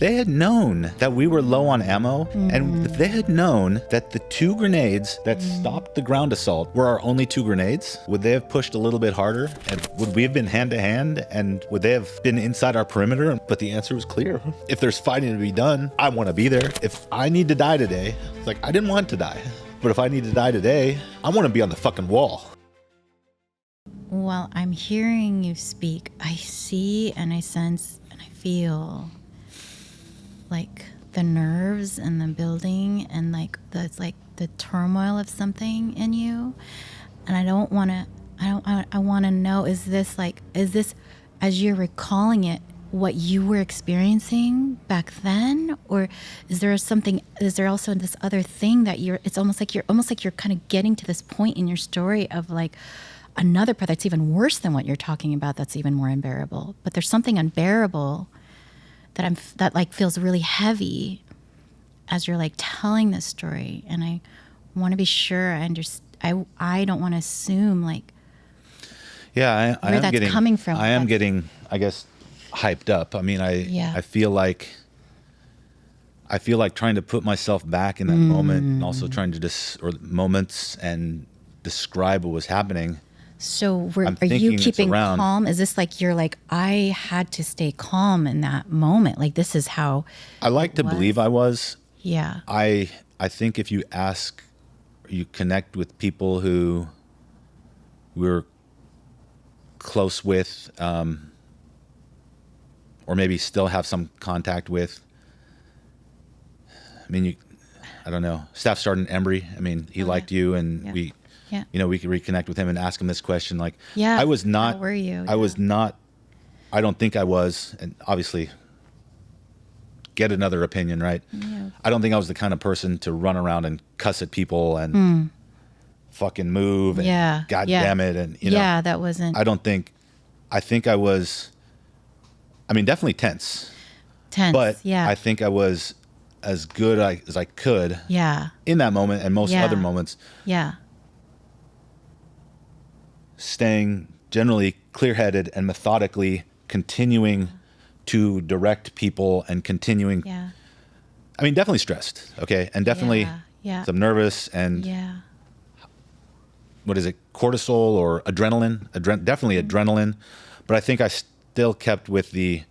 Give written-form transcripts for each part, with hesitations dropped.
they had known that we were low on ammo, and if they had known that the 2 grenades that stopped the ground assault were our only 2 grenades, would they have pushed a little bit harder? And would we have been hand to hand? And would they have been inside our perimeter? But the answer was clear. If there's fighting to be done, I want to be there. If I need to die today, it's like, I didn't want to die. But if I need to die today, I want to be on the fucking wall. While I'm hearing you speak, I see and I sense and I feel like the nerves and the building and like the turmoil of something in you. And I want to know, is this, as you're recalling it, what you were experiencing back then? Or is there also this other thing that it's almost like you're kind of getting to this point in your story of like another part that's even worse than what you're talking about, that's even more unbearable. But there's something unbearable that like feels really heavy as you're like telling this story. And I want to be sure I understand. I don't want to assume like where that's coming from. I am getting, I guess, hyped up. I mean, I feel like trying to put myself back in that moment, and also trying to moments and describe what was happening. So are you keeping calm? Is this like you're like, I had to stay calm in that moment? Like, this is how I like to believe I was. Yeah. I think if you connect with people who we're close with, or maybe still have some contact with. I mean, I don't know. Staff Sergeant Embry, I mean, he liked you, and we could reconnect with him and ask him this question. Like, I was not, how were you? I was not, I don't think I was, and obviously get another opinion, right? Yeah. I don't think I was the kind of person to run around and cuss at people and fucking move and God damn it. And, that wasn't. I think I was, I mean, definitely tense. But I think I was as good as I could in that moment and most other moments. Yeah. Staying generally clear-headed and methodically continuing to direct people and continuing. Yeah. I mean, definitely stressed, okay? And definitely some nervous and what is it, cortisol or adrenaline? Definitely adrenaline. But I think I still kept with the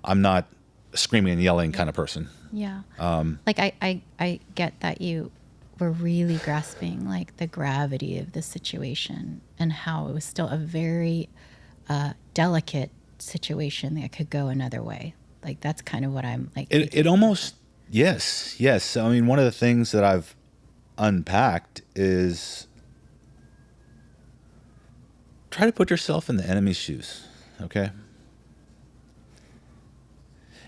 I'm not screaming and yelling kind of person. Yeah. Like I get that you were really grasping like the gravity of the situation and how it was still a very delicate situation that could go another way. Like that's kind of what I'm like. It almost, yes. I mean, one of the things that I've unpacked is try to put yourself in the enemy's shoes, okay?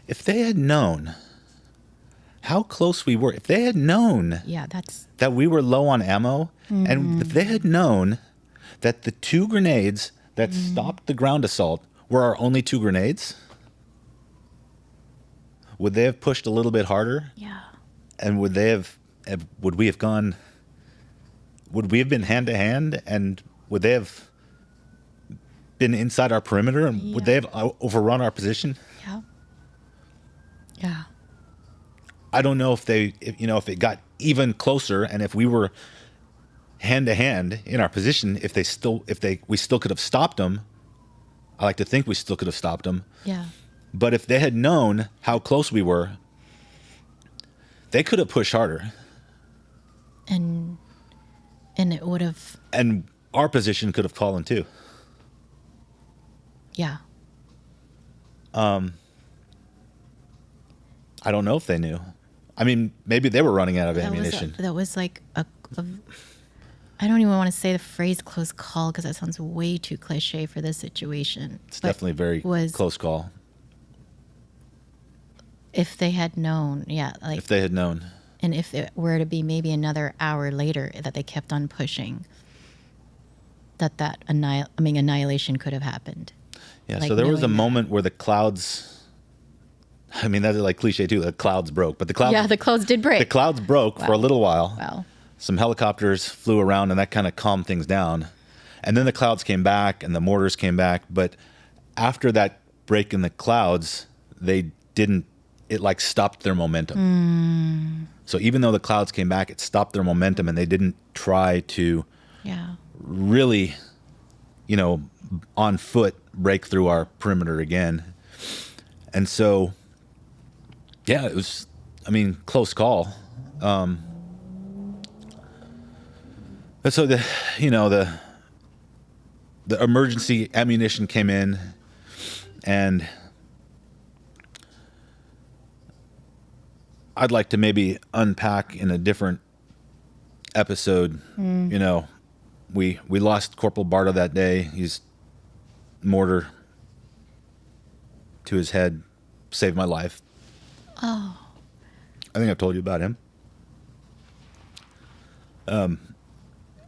If they had known how close we were, if they had known that we were low on ammo, and if they had known that the 2 grenades that stopped the ground assault were our only 2 grenades, would they have pushed a little bit harder? Yeah. And would we have been hand to hand, and would they have been inside our perimeter, and would they have overrun our position? Yeah. Yeah. I don't know if it got even closer, and if we were hand to hand in our position, we still could have stopped them. I like to think we still could have stopped them. Yeah. But if they had known how close we were, they could have pushed harder. And it would have. And our position could have fallen too. Yeah. I don't know if they knew. I mean, maybe they were running out of ammunition. That was like I don't even want to say the phrase close call because that sounds way too cliche for this situation. It's definitely a very close call. If they had known, if they had known. And if it were to be maybe another hour later that they kept on pushing, annihilation could have happened. Yeah, like so there was a moment where the clouds, I mean, that's like cliche too, the clouds broke. But the clouds did break. The clouds broke for a little while. Wow. Some helicopters flew around and that kind of calmed things down. And then the clouds came back and the mortars came back. But after that break in the clouds, it it like stopped their momentum. So even though the clouds came back, it stopped their momentum, and they didn't try to really, on foot break through our perimeter again. And so, yeah, it was, close call. And so the emergency ammunition came in, and I'd like to maybe unpack in a different episode. We lost Corporal Barta that day. He's mortar to his head, saved my life. Oh. I think I've told you about him.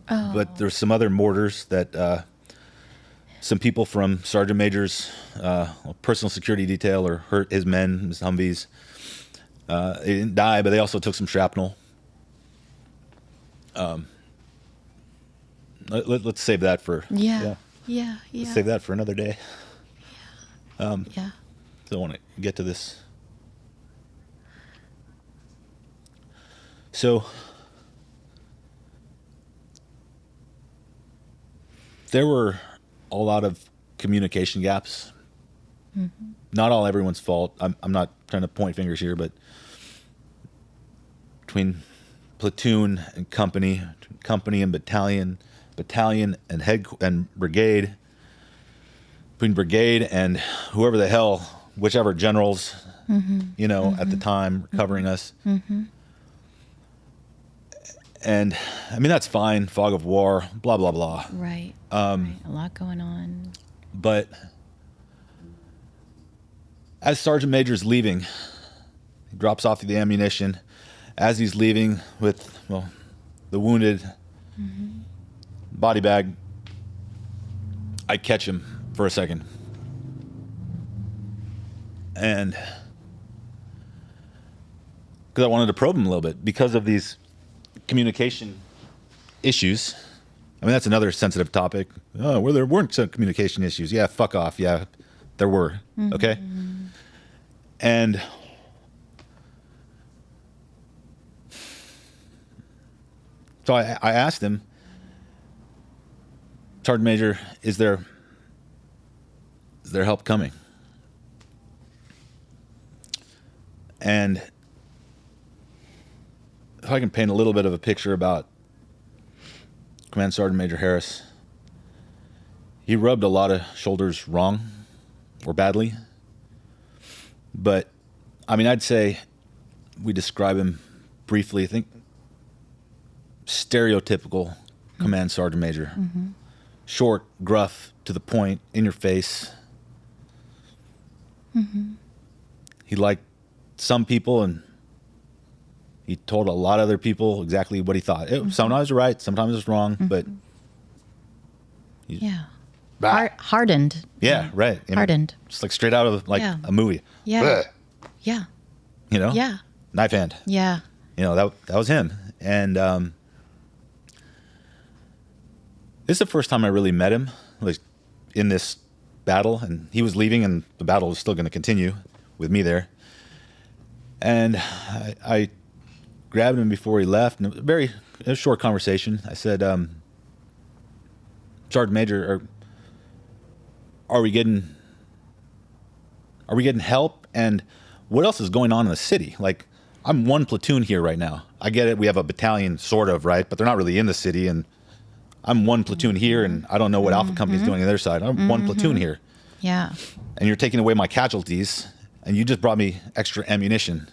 But there's some other mortars that some people from Sergeant Major's personal security detail or hurt his men, his Humvees. They didn't die, but they also took some shrapnel. Let's save that for Yeah. Let's save that for another day. So I want to get to this. So there were a lot of communication gaps. Not all everyone's fault. I'm not trying to point fingers here, but between platoon and company and battalion and brigade, between brigade and whoever the hell, whichever generals, at the time were covering us. And that's fine. Fog of war, blah, blah, blah. Right. Right. A lot going on. But as Sergeant Major's leaving, he drops off the ammunition. As he's leaving with, the wounded body bag, I catch him for a second. And because I wanted to probe him a little bit because of these communication issues. That's another sensitive topic. Oh, well, there weren't some communication issues. Yeah, fuck off. Yeah, there were. Okay? And so I asked him, Sergeant Major, is there help coming? And if I can paint a little bit of a picture about Command Sergeant Major Harris, he rubbed a lot of shoulders wrong or badly. But, I'd say we describe him briefly. I think stereotypical Command Sergeant Major. Short, gruff, to the point, in your face. He liked some people, and he told a lot of other people exactly what he thought. Sometimes it was right, sometimes it was wrong, but... Hardened. Yeah, right. Hardened. Just like straight out of a movie. Yeah. Yeah. Yeah. Knife hand. Yeah. That was him. And this is the first time I really met him, like in this battle, and he was leaving, and the battle was still going to continue with me there. And I grabbed him before he left, and it was a short conversation. I said, Sergeant Major, are we getting help? And what else is going on in the city? Like, I'm one platoon here right now. I get it. We have a battalion, sort of, right? But they're not really in the city. And I'm one platoon here, and I don't know what Alpha Company's doing on the other side. I'm one platoon here. Yeah. And you're taking away my casualties, and you just brought me extra ammunition.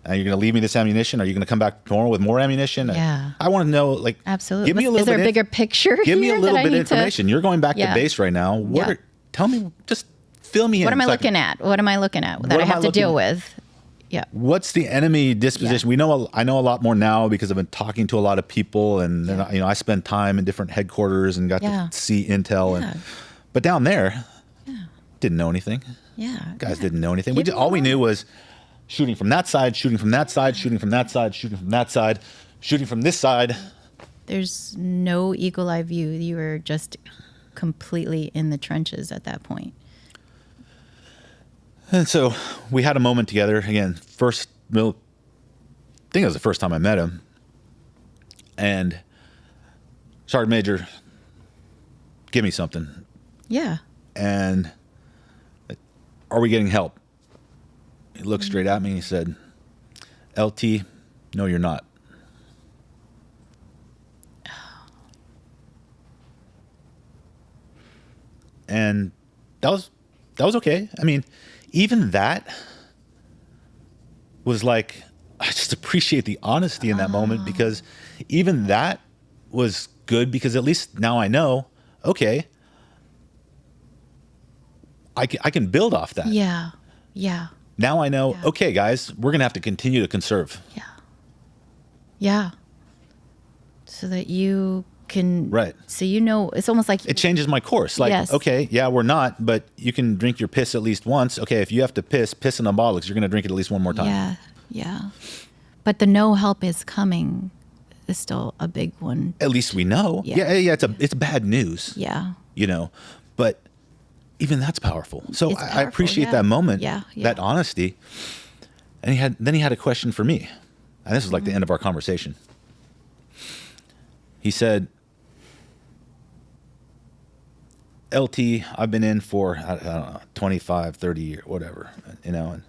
And you're going to leave me this ammunition? Are you going to come back tomorrow with more ammunition? Yeah. I want to know, like, absolutely. Give me a little Is there bit a bigger picture? Give me a little bit of information. information. You're going back to base right now. Tell me, just fill me in. What am I looking at? What am I looking at that I have to deal with? Yeah. What's the enemy disposition? Yeah. I know a lot more now because I've been talking to a lot of people, and I spend time in different headquarters and got to see intel. But down there, didn't know anything. Yeah. Guys didn't know anything. All we knew was shooting from that side, shooting from that side, shooting from that side, shooting from that side, shooting from this side. There's no eagle eye view. You were just completely in the trenches at that point. And so we had a moment together again. I think it was the first time I met him. And Sergeant Major, give me something. Yeah. And are we getting help? He looked straight at me and he said, LT, no, you're not. And that was okay. I mean, even that was like, I just appreciate the honesty in that moment, because even that was good, because at least now I know, okay, I can build off that. Yeah. Yeah. Now I know, Yeah. okay, guys, we're going to have to continue to conserve. Yeah. Yeah. So that you can. Right. So, you know, it's almost like. It changes my course. Like, Yes. okay, yeah, we're not, but you can drink your piss at least once. Okay, if you have to piss in a bottle, 'cause you're going to drink it at least one more time. Yeah. Yeah. But the no help is coming is still a big one. At least we know. Yeah. Yeah, it's bad news. Yeah. You know, but even that's powerful. So It's I powerful, appreciate yeah. that moment, Yeah, yeah. that honesty. And he had a question for me. And this was like the end of our conversation. He said, LT, I've been in for, I don't know, 25, 30 years, whatever, you know. And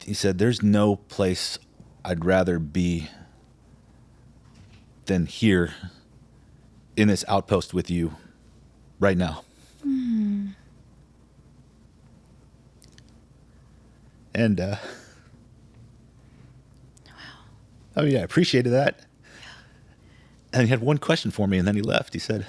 he said, there's no place I'd rather be than here in this outpost with you right now. And I mean, I appreciated that. And he had one question for me, and then he left. He said,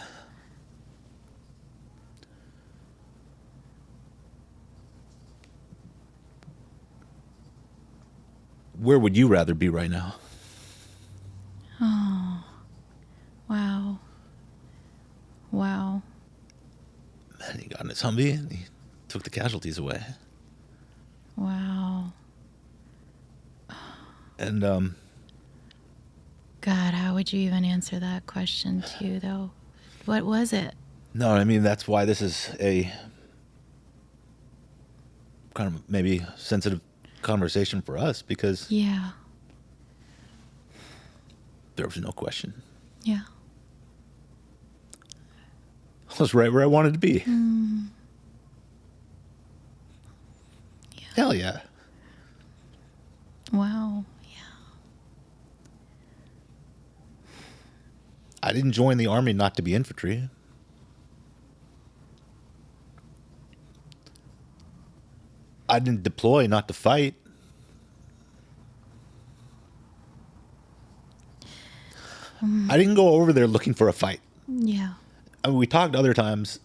where would you rather be right now? Oh. Wow. Wow. And he got in his Humvee and he took the casualties away. Wow. And God, how would you even answer that question too, though? What was it? no, I mean, that's why this is a kind of maybe sensitive conversation for us, because Yeah. there was no question. Yeah. I was right where I wanted to be. Yeah. Hell yeah. Wow. Yeah. I didn't join the Army not to be infantry. I didn't deploy not to fight. I didn't go over there looking for a fight. Yeah. I mean, we talked other times.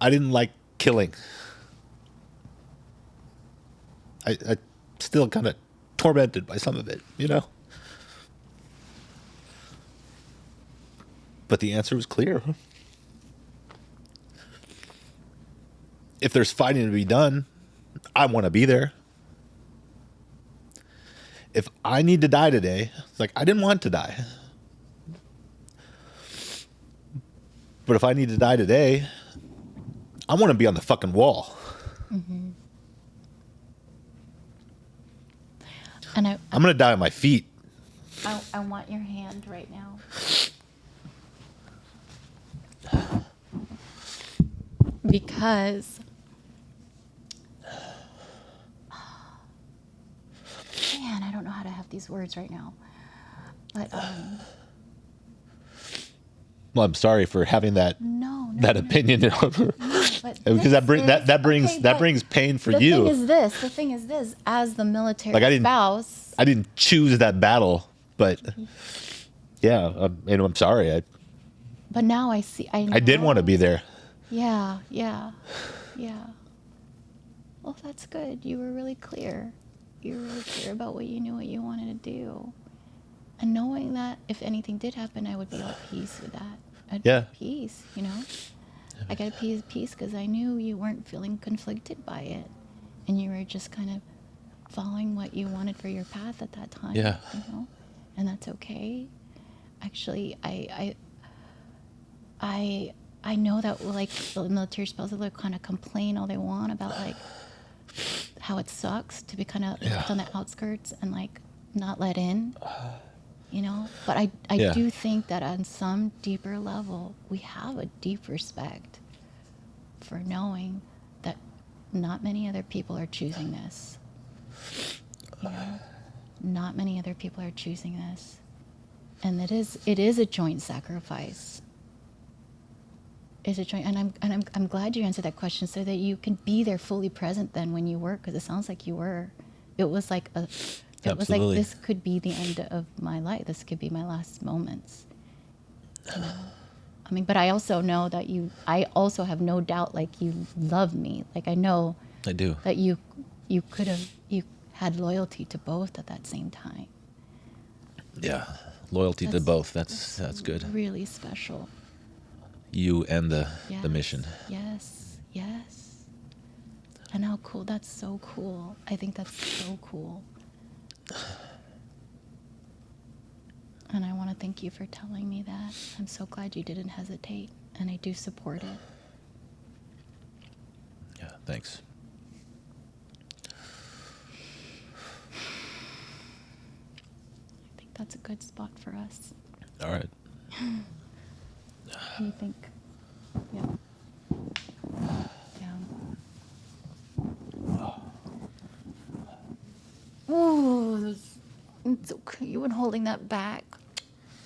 I didn't like killing. I still kind of tormented by some of it, you know? But the answer was clear. If there's fighting to be done, I want to be there. If I need to die today, it's like, I didn't want to die. But if I need to die today, I want to be on the fucking wall. Mm-hmm. And I'm going to die on my feet. I want your hand right now. Because man, I don't know how to have these words right now. But Well, I'm sorry for having that no, opinion, but because that brings pain for you. The thing is this, as the military Like, spouse. I didn't choose that battle, but yeah, I'm sorry. But now I see. I did want to be there. Yeah. Well, that's good. You were really clear. You were really clear about what you knew, what you wanted to do. And knowing that if anything did happen, I would be at peace with that. I'd be at peace, you know? I got a peace because I knew you weren't feeling conflicted by it. And you were just kind of following what you wanted for your path at that time. Yeah. You know? And that's okay. Actually, I I know that like the military spouses will kind of complain all they want about like how it sucks to be kind of Yeah. on the outskirts and like not let in, you know. But I Yeah. do think that on some deeper level, we have a deep respect for knowing that not many other people are choosing this. You know, not many other people are choosing this, and it is a joint sacrifice. Is a joint, and I'm glad you answered that question so that you can be there fully present then when you work, because it sounds like you were. It was like a, it was like Absolutely. this could be the end of my life. This could be my last moments. You know? I mean, but I also know that I also have no doubt like you love me. Like I know I do. that you had loyalty to both at that same time. Yeah. Loyalty to both. That's good. Really special. You and the Yes, mission. Yes, yes. And how cool, that's so cool. I think that's so cool. And I want to thank you for telling me that. I'm so glad you didn't hesitate, and I do support it. Yeah, thanks. I think that's a good spot for us. All right. What do you think? Yeah. Yeah. Ooh, it's okay. You've been holding that back.